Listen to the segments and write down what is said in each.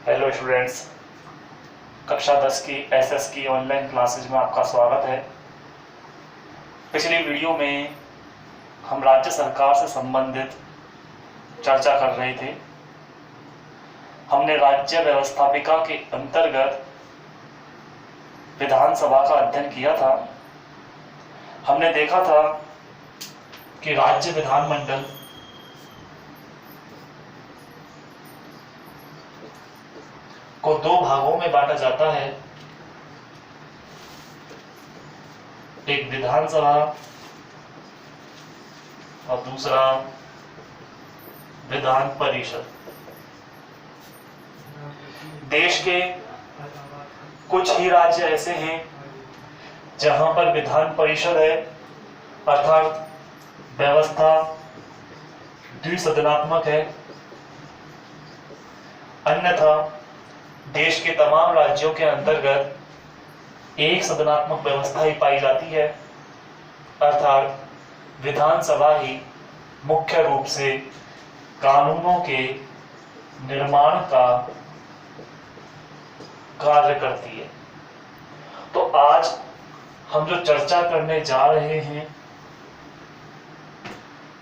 Hello students, कक्षा 10 की SS की ऑनलाइन क्लासेज में आपका स्वागत है। पिछली वीडियो में हम राज्य सरकार से संबंधित चर्चा कर रहे थे। हमने राज्य व्यवस्थापिका के अंतर्गत विधानसभा का अध्ययन किया था। हमने देखा था कि राज्य विधानमंडल को दो भागों में बांटा जाता है, एक विधानसभा और दूसरा विधान परिषद। देश के कुछ ही राज्य ऐसे हैं जहां पर विधान परिषद है, अर्थात व्यवस्था द्विसदनात्मक है। अन्यथा देश के तमाम राज्यों के अंतर्गत एक सदनात्मक व्यवस्था ही पाई जाती है, अर्थात विधानसभा ही मुख्य रूप से कानूनों के निर्माण का कार्य करती है। तो आज हम जो चर्चा करने जा रहे हैं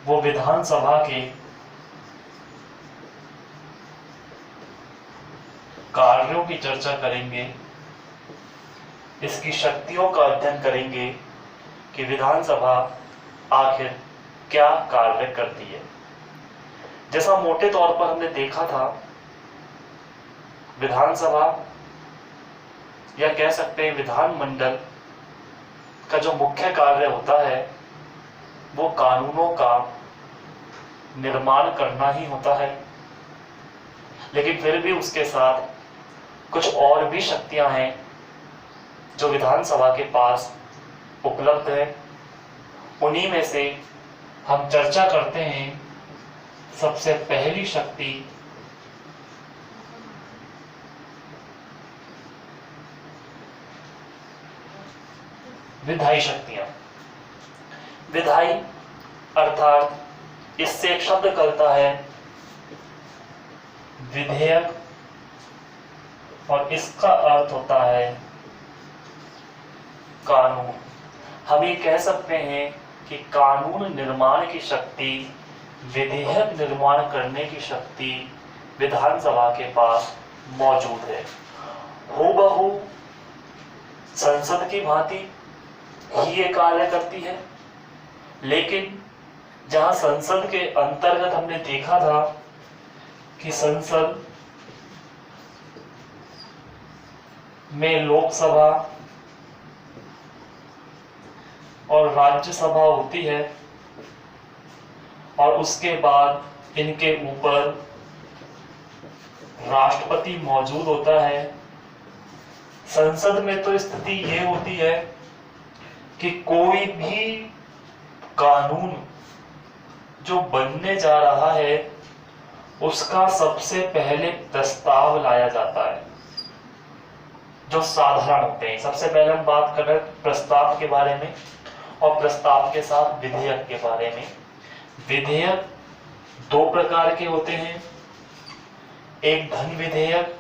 वो विधानसभा के कार्यों की चर्चा करेंगे, इसकी शक्तियों का अध्ययन करेंगे कि विधानसभा आखिर क्या कार्य करती है। जैसा मोटे तौर पर हमने देखा था, विधानसभा या कह सकते हैं विधानमंडल का जो मुख्य कार्य होता है वो कानूनों का निर्माण करना ही होता है, लेकिन फिर भी उसके साथ कुछ और भी शक्तियां हैं जो विधानसभा के पास उपलब्ध है। उन्हीं में से हम चर्चा करते हैं। सबसे पहली शक्ति विधायी शक्तियां। विधायी अर्थात इससे एक शब्द निकलता है विधेयक, और इसका अर्थ होता है कानून। हम ये कह सकते हैं कि कानून निर्माण की शक्ति, विधेयक निर्माण करने की शक्ति विधानसभा के पास मौजूद है। हूबहू संसद की भांति ही ये कार्य करती है, लेकिन जहां संसद के अंतर्गत हमने देखा था कि संसद में लोकसभा और राज्यसभा होती है और उसके बाद इनके ऊपर राष्ट्रपति मौजूद होता है। संसद में तो स्थिति ये होती है कि कोई भी कानून जो बनने जा रहा है उसका सबसे पहले प्रस्ताव लाया जाता है, जो साधारण होते हैं। सबसे पहले हम बात कर रहे हैं प्रस्ताव के बारे में, और प्रस्ताव के साथ विधेयक के बारे में। विधेयक दो प्रकार के होते हैं, एक धन विधेयक,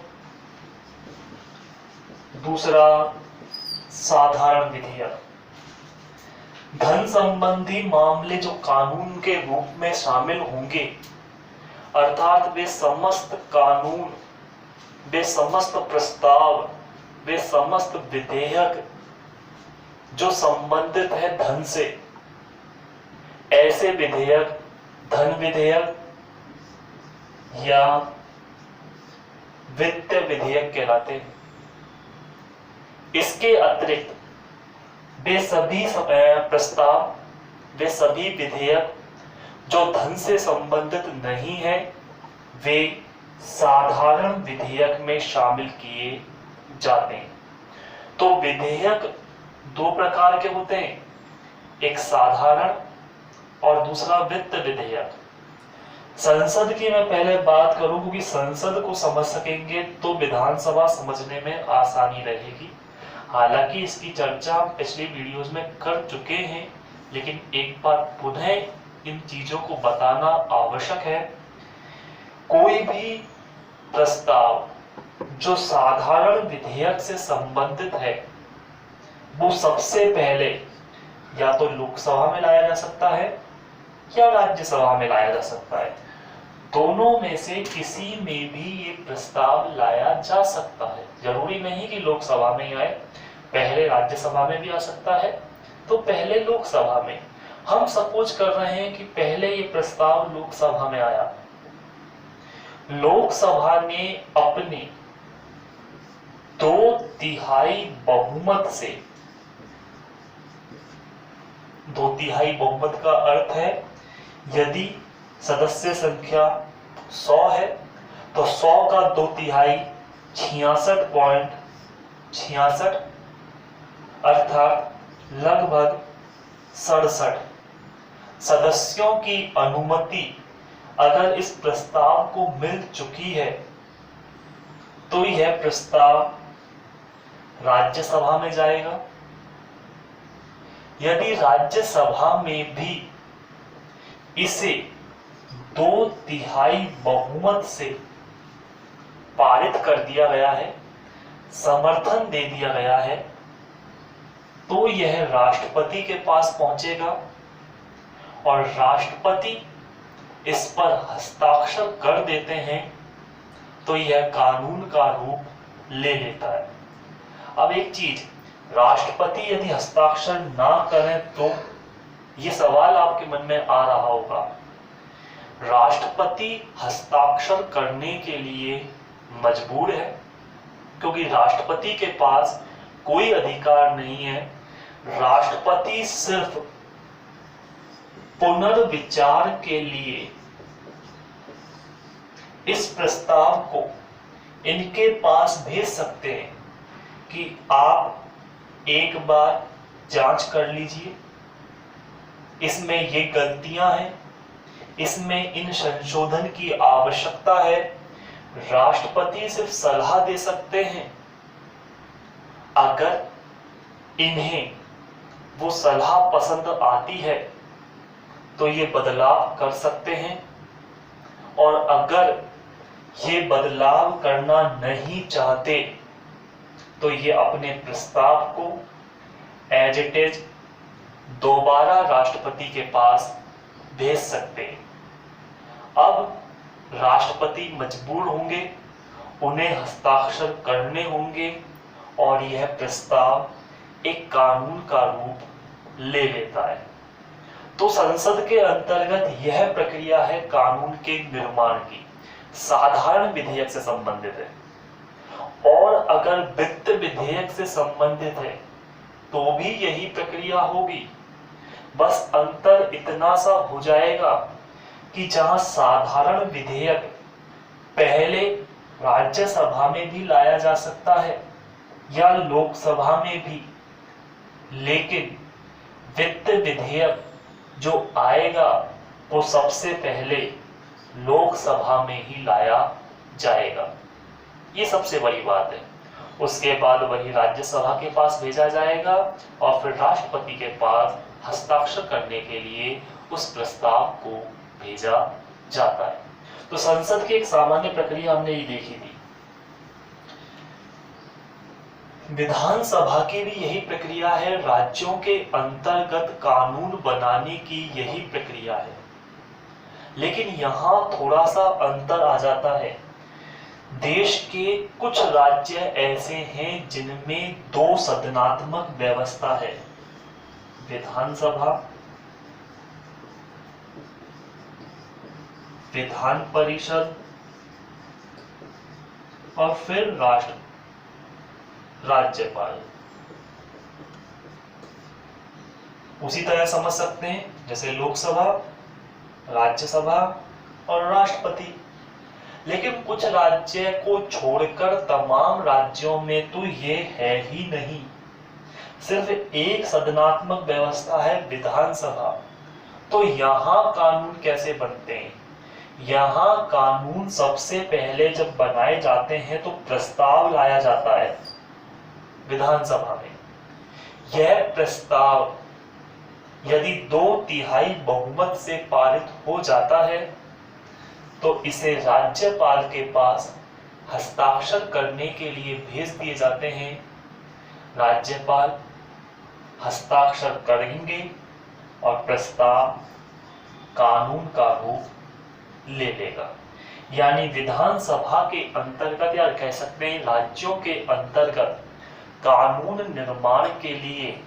दूसरा साधारण विधेयक। धन संबंधी मामले जो कानून के रूप में शामिल होंगे, अर्थात वे समस्त कानून, वे समस्त प्रस्ताव, वे समस्त विधेयक जो संबंधित है धन से, ऐसे विधेयक धन विधेयक या वित्त विधेयक कहलाते हैं। इसके अतिरिक्त वे सभी प्रस्ताव, वे सभी विधेयक जो धन से संबंधित नहीं है, वे साधारण विधेयक में शामिल किए जाते हैं। तो विधेयक दो प्रकार के होते हैं, एक साधारण और दूसरा वित्त विधेयक। संसद की मैं पहले बात करूं, क्योंकि संसद को समझ सकेंगे तो विधानसभा समझने में आसानी रहेगी। हालांकि इसकी चर्चा हम पिछली वीडियोस में कर चुके हैं, लेकिन एक बार पुनः इन चीजों को बताना आवश्यक है। कोई भी प्रस्ताव जो साधारण विधेयक से संबंधित है वो सबसे पहले या तो लोकसभा में लाया जा सकता है या राज्यसभा में लाया जा सकता है। दोनों में से किसी में भी ये प्रस्ताव लाया जा सकता है। जरूरी नहीं कि लोकसभा में ही आए, पहले राज्यसभा में भी आ सकता है तो पहले लोकसभा में। हम सपोज कर रहे हैं कि पहले ये प्रस्ताव लोकसभा में आया, लोकसभा ने अपने 2/3 बहुमत से, 2/3 बहुमत का अर्थ है यदि सदस्य संख्या 100 है तो 100 का 2/3 66.66 अर्थात लगभग 67 सदस्यों की अनुमति अगर इस प्रस्ताव को मिल चुकी है तो यह प्रस्ताव राज्यसभा में जाएगा। यदि राज्यसभा में भी इसे 2/3 बहुमत से पारित कर दिया गया है, समर्थन दे दिया गया है, तो यह राष्ट्रपति के पास पहुंचेगा और राष्ट्रपति इस पर हस्ताक्षर कर देते हैं तो यह कानून का रूप ले लेता है। अब एक चीज, राष्ट्रपति यदि हस्ताक्षर ना करें तो ये सवाल आपके मन में आ रहा होगा, राष्ट्रपति हस्ताक्षर करने के लिए मजबूर है क्योंकि राष्ट्रपति के पास कोई अधिकार नहीं है। राष्ट्रपति सिर्फ पुनर्विचार के लिए इस प्रस्ताव को इनके पास भेज सकते हैं कि आप एक बार जांच कर लीजिए, इसमें ये गलतियां हैं, इसमें इन संशोधन की आवश्यकता है। राष्ट्रपति सिर्फ सलाह दे सकते हैं। अगर इन्हें वो सलाह पसंद आती है तो ये बदलाव कर सकते हैं और अगर ये बदलाव करना नहीं चाहते तो ये अपने प्रस्ताव को एज इट इज दोबारा राष्ट्रपति के पास भेज सकते हैं। अब राष्ट्रपति मजबूर होंगे, उन्हें हस्ताक्षर करने होंगे और यह प्रस्ताव एक कानून का रूप ले लेता है। तो संसद के अंतर्गत यह प्रक्रिया है कानून के निर्माण की, साधारण विधेयक से संबंधित है। और अगर वित्त विधेयक से संबंधित है तो भी यही प्रक्रिया होगी, बस अंतर इतना सा हो जाएगा कि जहां साधारण विधेयक पहले राज्यसभा में भी लाया जा सकता है या लोकसभा में भी, लेकिन वित्त विधेयक जो आएगा वो सबसे पहले लोकसभा में ही लाया जाएगा। ये सबसे बड़ी बात है। उसके बाद वही राज्यसभा के पास भेजा जाएगा और फिर राष्ट्रपति के पास हस्ताक्षर करने के लिए उस प्रस्ताव को भेजा जाता है। तो संसद की एक सामान्य प्रक्रिया हमने ये देखी थी। विधानसभा की भी यही प्रक्रिया है, राज्यों के अंतर्गत कानून बनाने की यही प्रक्रिया है। लेकिन यहां थोड़ा सा अंतर आ जाता है। देश के कुछ राज्य ऐसे हैं जिनमें 2 सदनात्मक व्यवस्था है, विधानसभा, विधान परिषद और फिर राज्यपाल। उसी तरह समझ सकते हैं जैसे लोकसभा, राज्यसभा और राष्ट्रपति। लेकिन कुछ राज्य को छोड़कर तमाम राज्यों में तो ये है ही नहीं, सिर्फ एक सदनात्मक व्यवस्था है, विधानसभा। तो यहां कानून कैसे बनते हैं? यहां कानून सबसे पहले जब बनाए जाते हैं तो प्रस्ताव लाया जाता है विधानसभा में। यह प्रस्ताव यदि 2/3 बहुमत से पारित हो जाता है तो इसे राज्यपाल के पास हस्ताक्षर करने के लिए भेज दिए जाते हैं। राज्यपाल हस्ताक्षर करेंगे और प्रस्ताव कानून का रूप ले लेगा। यानी विधानसभा के अंतर्गत, या कह सकते हैं राज्यों के अंतर्गत, कानून निर्माण के लिए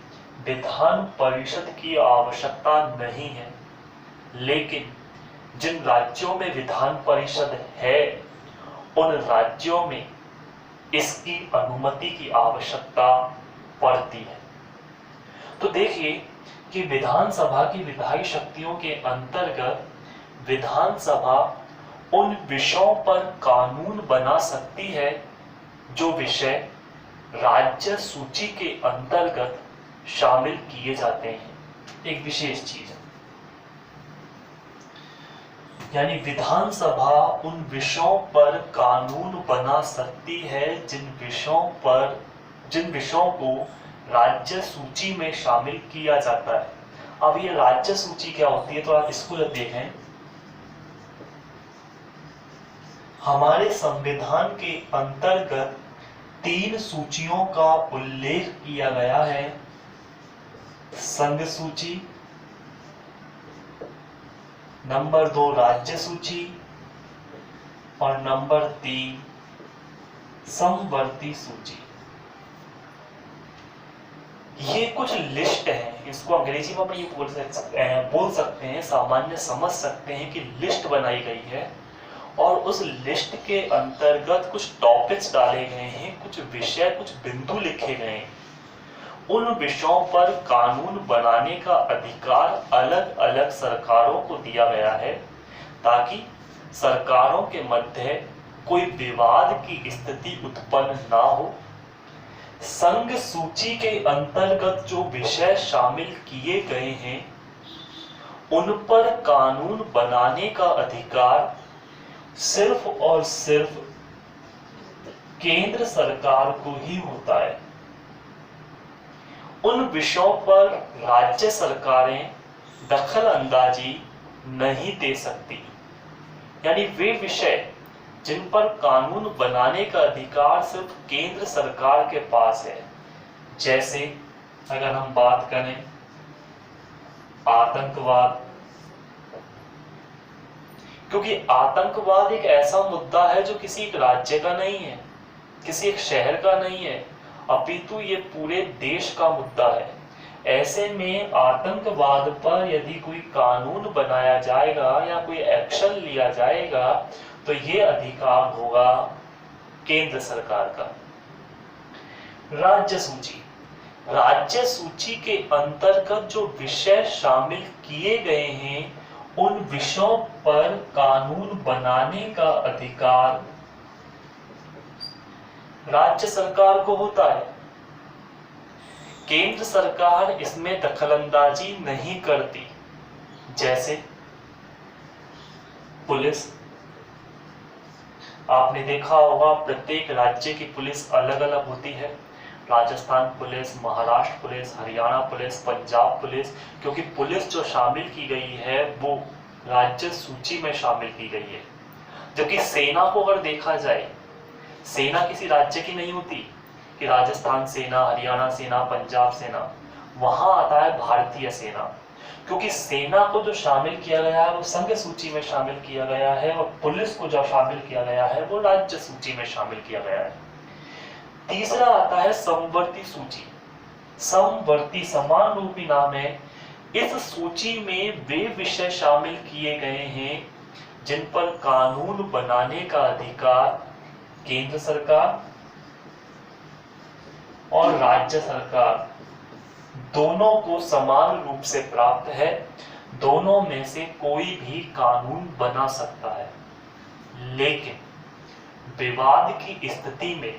विधान परिषद की आवश्यकता नहीं है। लेकिन जिन राज्यों में विधान परिषद है उन राज्यों में इसकी अनुमति की आवश्यकता पड़ती है। तो देखिए कि विधानसभा की विधायी शक्तियों के अंतर्गत विधानसभा उन विषयों पर कानून बना सकती है जो विषय राज्य सूची के अंतर्गत शामिल किए जाते हैं। एक विशेष चीज, यानी विधानसभा उन विषयों पर कानून बना सकती है जिन विषयों को राज्य सूची में शामिल किया जाता है। अब ये राज्य सूची क्या होती है, तो आप इसको देखें। हमारे संविधान के अंतर्गत 3 सूचियों का उल्लेख किया गया है। संघ सूची, नंबर 2 राज्य सूची और नंबर 3 समवर्ती सूची। ये कुछ लिस्ट है, इसको अंग्रेजी में अपन ये बोल सकते हैं, सामान्य समझ सकते हैं कि लिस्ट बनाई गई है और उस लिस्ट के अंतर्गत कुछ टॉपिक्स डाले गए हैं, कुछ विषय, कुछ बिंदु लिखे गए हैं। उन विषयों पर कानून बनाने का अधिकार अलग अलग सरकारों को दिया गया है ताकि सरकारों के मध्य कोई विवाद की स्थिति उत्पन्न ना हो। संघ सूची के अंतर्गत जो विषय शामिल किए गए हैं उन पर कानून बनाने का अधिकार सिर्फ और सिर्फ केंद्र सरकार को ही होता है। उन विषयों पर राज्य सरकारें दखल अंदाजी नहीं दे सकती। यानी वे विषय जिन पर कानून बनाने का अधिकार सिर्फ केंद्र सरकार के पास है, जैसे अगर हम बात करें आतंकवाद, क्योंकि आतंकवाद एक ऐसा मुद्दा है जो किसी एक राज्य का नहीं है, किसी एक शहर का नहीं है, अपितु ये पूरे देश का मुद्दा है। ऐसे में आतंकवाद पर यदि कोई कानून बनाया जाएगा या कोई एक्शन लिया जाएगा तो ये अधिकार होगा केंद्र सरकार का। राज्य सूची, राज्य सूची के अंतर्गत जो विषय शामिल किए गए हैं उन विषयों पर कानून बनाने का अधिकार राज्य सरकार को होता है। केंद्र सरकार इसमें दखलंदाजी नहीं करती। जैसे पुलिस, आपने देखा होगा प्रत्येक राज्य की पुलिस अलग अलग होती है। Rajasthan police, Maharashtra police, Haryana police, Punjab police, क्योंकि पुलिस जो शामिल की गई है वो राज्य सूची में शामिल की गई है। जबकि सेना को अगर देखा जाए, सेना किसी राज्य की नहीं होती कि राजस्थान सेना, हरियाणा सेना, पंजाब सेना, वहां आता है भारतीय सेना। क्योंकि सेना को जो शामिल किया गया है वो संघ सूची में शामिल किया गया है और पुलिस को जो शामिल किया गया है वो राज्य सूची में शामिल किया गया है। तीसरा आता है समवर्ती सूची। समवर्ती समान रूपी नाम है। इस सूची में वे विषय शामिल किए गए हैं जिन पर कानून बनाने का अधिकार केंद्र सरकार और राज्य सरकार दोनों को समान रूप से प्राप्त है। दोनों में से कोई भी कानून बना सकता है। लेकिन विवाद की स्थिति में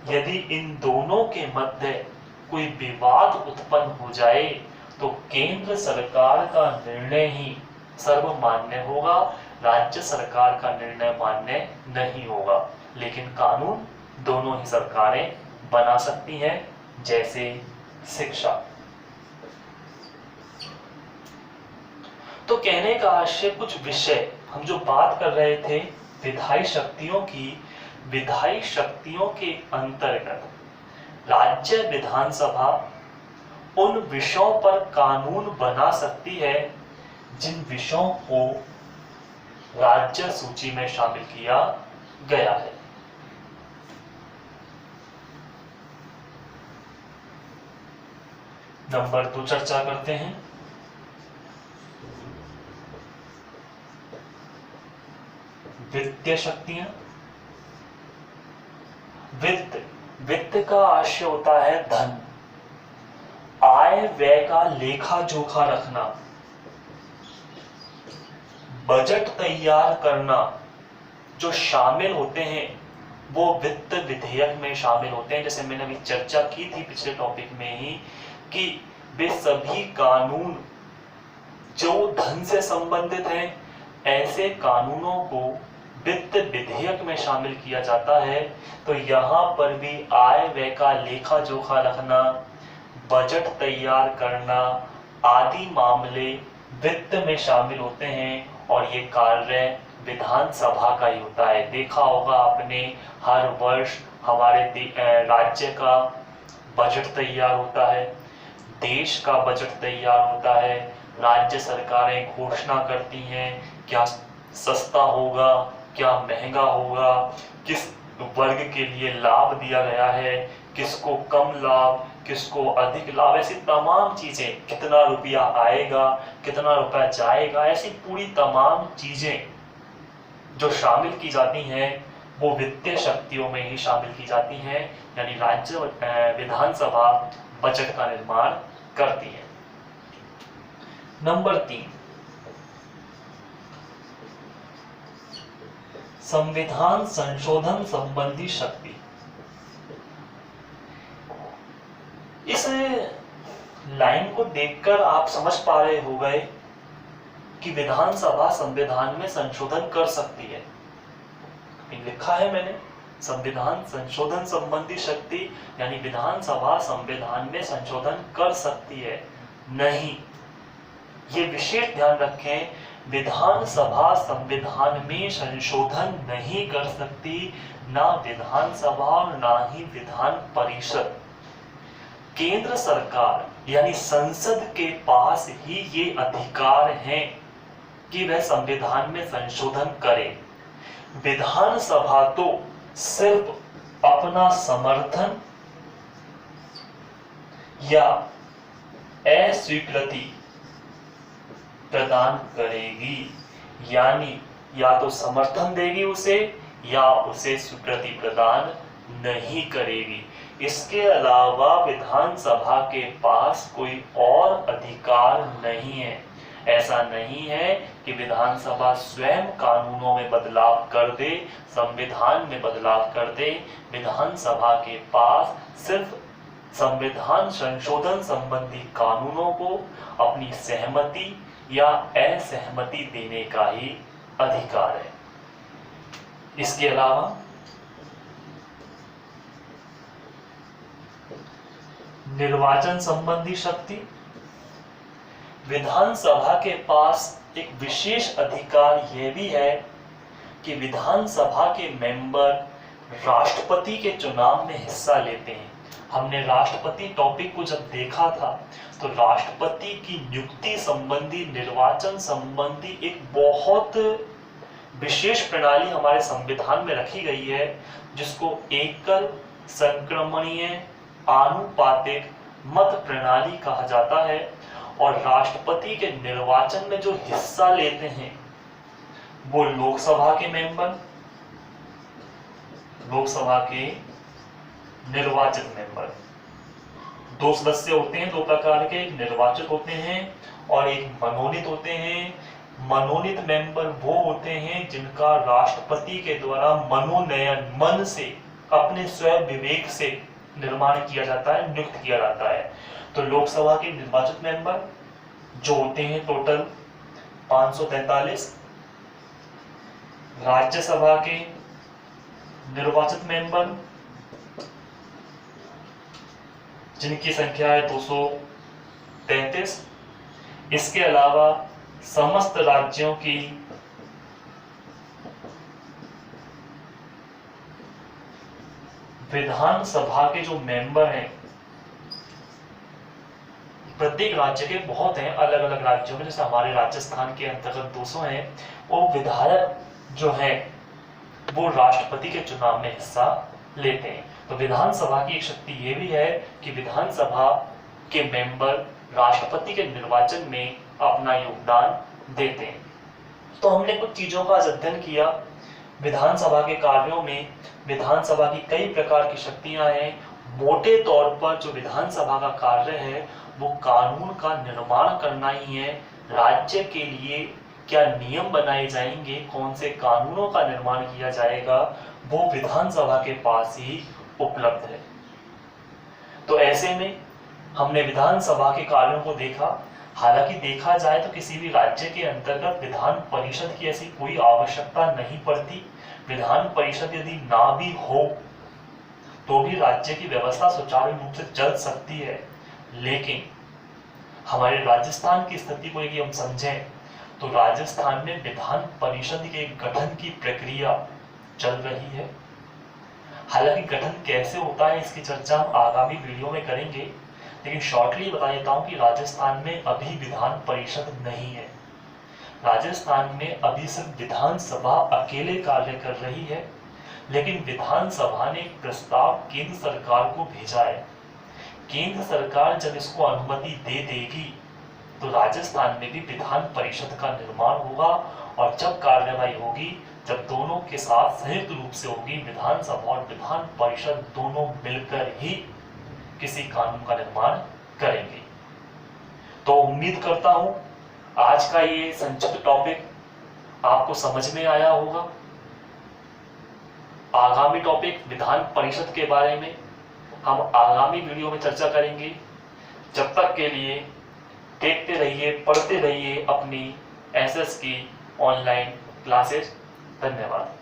यदि इन दोनों के मध्य कोई विवाद उत्पन्न हो जाए तो केंद्र सरकार का निर्णय ही सर्वमान्य होगा, राज्य सरकार का निर्णय मान्य नहीं होगा। लेकिन कानून दोनों ही सरकारें बना सकती हैं। जैसे शिक्षा। तो कहने का आशय, कुछ विषय हम जो बात कर रहे थे विधायी शक्तियों की, विधायी शक्तियों के अंतर्गत राज्य विधानसभा उन विषयों पर कानून बना सकती है जिन विषयों को राज्य सूची में शामिल किया गया है। नंबर 2 चर्चा करते हैं। वित्तीय शक्तियां। वित्त का आशय होता है धन, आय व्यय का लेखा जोखा रखना, बजट तैयार करना, जो शामिल होते हैं वो वित्त विधेयक में शामिल होते हैं। जैसे मैंने अभी चर्चा की थी पिछले टॉपिक में ही कि वे सभी कानून जो धन से संबंधित हैं, ऐसे कानूनों को वित्त विधेयक में शामिल किया जाता है। तो यहाँ पर भी आय व्यय का लेखा जोखा रखना, बजट तैयार करना आदि मामले वित्त में शामिल होते हैं और ये कार्य विधानसभा का ही होता है। देखा होगा आपने, हर वर्ष हमारे राज्य का बजट तैयार होता है, देश का बजट तैयार होता है, राज्य सरकारें घोषणा करती हैं क्या सस्ता होगा, क्या महंगा होगा, किस वर्ग के लिए लाभ दिया गया है, किसको कम लाभ, किसको अधिक लाभ, ऐसी तमाम चीजें, कितना रुपया आएगा, कितना रुपया जाएगा, ऐसी पूरी तमाम चीजें जो शामिल की जाती हैं वो वित्तीय शक्तियों में ही शामिल की जाती हैं। यानी राज्य विधानसभा बजट का निर्माण करती है। नंबर 3, संविधान संशोधन संबंधी शक्ति। इस लाइन को देखकर आप समझ पा रहे हो गए कि विधानसभा संविधान में संशोधन कर सकती है। लिखा है मैंने, संविधान संशोधन संबंधी शक्ति, यानी विधानसभा संविधान में संशोधन कर सकती है, नहीं। ये विशेष ध्यान रखें, विधानसभा संविधान में संशोधन नहीं कर सकती, ना विधानसभा और ना ही विधान परिषद। केंद्र सरकार यानी संसद के पास ही ये अधिकार है कि वह संविधान में संशोधन करे। विधानसभा तो सिर्फ अपना समर्थन या अस्वीकृति प्रदान करेगी, यानी या तो समर्थन देगी उसे या उसे स्वीकृति प्रदान नहीं करेगी। इसके अलावा विधानसभा के पास कोई और अधिकार नहीं है। ऐसा नहीं है कि विधानसभा स्वयं कानूनों में बदलाव कर दे, संविधान में बदलाव कर दे। विधानसभा के पास सिर्फ संविधान संशोधन संबंधी कानूनों को अपनी सहमति या असहमति देने का ही अधिकार है। इसके अलावा निर्वाचन संबंधी शक्ति। विधानसभा के पास एक विशेष अधिकार यह भी है कि विधानसभा के मेंबर राष्ट्रपति के चुनाव में हिस्सा लेते हैं। हमने राष्ट्रपति टॉपिक को जब देखा था तो राष्ट्रपति की नियुक्ति संबंधी, निर्वाचन संबंधी एक बहुत विशेष प्रणाली हमारे संविधान में रखी गई है, जिसको एकल संक्रमणीय आनुपातिक मत प्रणाली कहा जाता है। और राष्ट्रपति के निर्वाचन में जो हिस्सा लेते हैं वो लोकसभा के मेंबर, लोकसभा के निर्वाचित मेंबर, 2 सदस्य होते हैं, 2 प्रकार के, एक निर्वाचित होते हैं और एक मनोनीत होते हैं। मनोनीत मेंबर वो होते हैं जिनका राष्ट्रपति के द्वारा मनोनयन, मन से, अपने स्वयं विवेक से निर्माण किया जाता है, नियुक्त किया जाता है। तो लोकसभा के निर्वाचित मेंबर जो होते हैं टोटल 543, राज्यसभा के निर्वाचित मेंबर जिनकी संख्या है 233। इसके अलावा समस्त राज्यों की विधानसभा के जो मेंबर हैं, प्रत्येक राज्य के बहुत हैं, अलग अलग राज्यों में, जैसे हमारे राजस्थान के अंतर्गत 200 हैं, वो विधायक जो है वो राष्ट्रपति के चुनाव में हिस्सा लेते हैं। तो विधानसभा की एक शक्ति ये भी है कि विधानसभा के मेंबर राष्ट्रपति के निर्वाचन में अपना योगदान देते हैं। तो हमने कुछ चीजों का अध्ययन किया। विधानसभा के कार्यों में विधानसभा की कई प्रकार की शक्तियां हैं। मोटे तौर पर जो विधानसभा का कार्य है वो कानून का निर्माण करना ही है। राज्य के लिए क्या नियम बनाए जाएंगे, कौन से कानूनों का निर्माण किया जाएगा, वो विधानसभा के पास ही उपलब्ध है। तो ऐसे में हमने विधानसभा के कार्यों को देखा। हालांकि देखा जाए तो किसी भी राज्य के अंतर्गत विधान परिषद की ऐसी कोई आवश्यकता नहीं पड़ती। विधान परिषद यदि ना भी हो तो भी राज्य की व्यवस्था सुचारू रूप से चल सकती है। लेकिन हमारे राजस्थान की स्थिति को यदि हम समझें तो राजस्थान में विधान परिषद के गठन की प्रक्रिया चल रही है। हालांकि गठन कैसे होता है इसकी चर्चा हम आगामी वीडियो में करेंगे, लेकिन शॉर्टली बता देता हूं कि राजस्थान में अभी विधान परिषद नहीं है। राजस्थान में अभी सिर्फ विधानसभा अकेले कार्य कर रही है। लेकिन विधानसभा ने एक प्रस्ताव केंद्र सरकार को भेजा है। केंद्र सरकार जब इसको अनुमति दे देगी तो राजस्थान में भी विधान परिषद का निर्माण होगा, और जब कार्यवाही होगी, जब दोनों के साथ संयुक्त रूप से होगी, विधानसभा और विधान परिषद दोनों मिलकर ही किसी कानून का निर्माण करेंगे। तो उम्मीद करता हूं आज का ये संक्षिप्त टॉपिक आपको समझ में आया होगा। आगामी टॉपिक विधान परिषद के बारे में हम आगामी वीडियो में चर्चा करेंगे। जब तक के लिए देखते रहिए, पढ़ते रहिए अपनी एसएस की ऑनलाइन क्लासेस। धन्यवाद।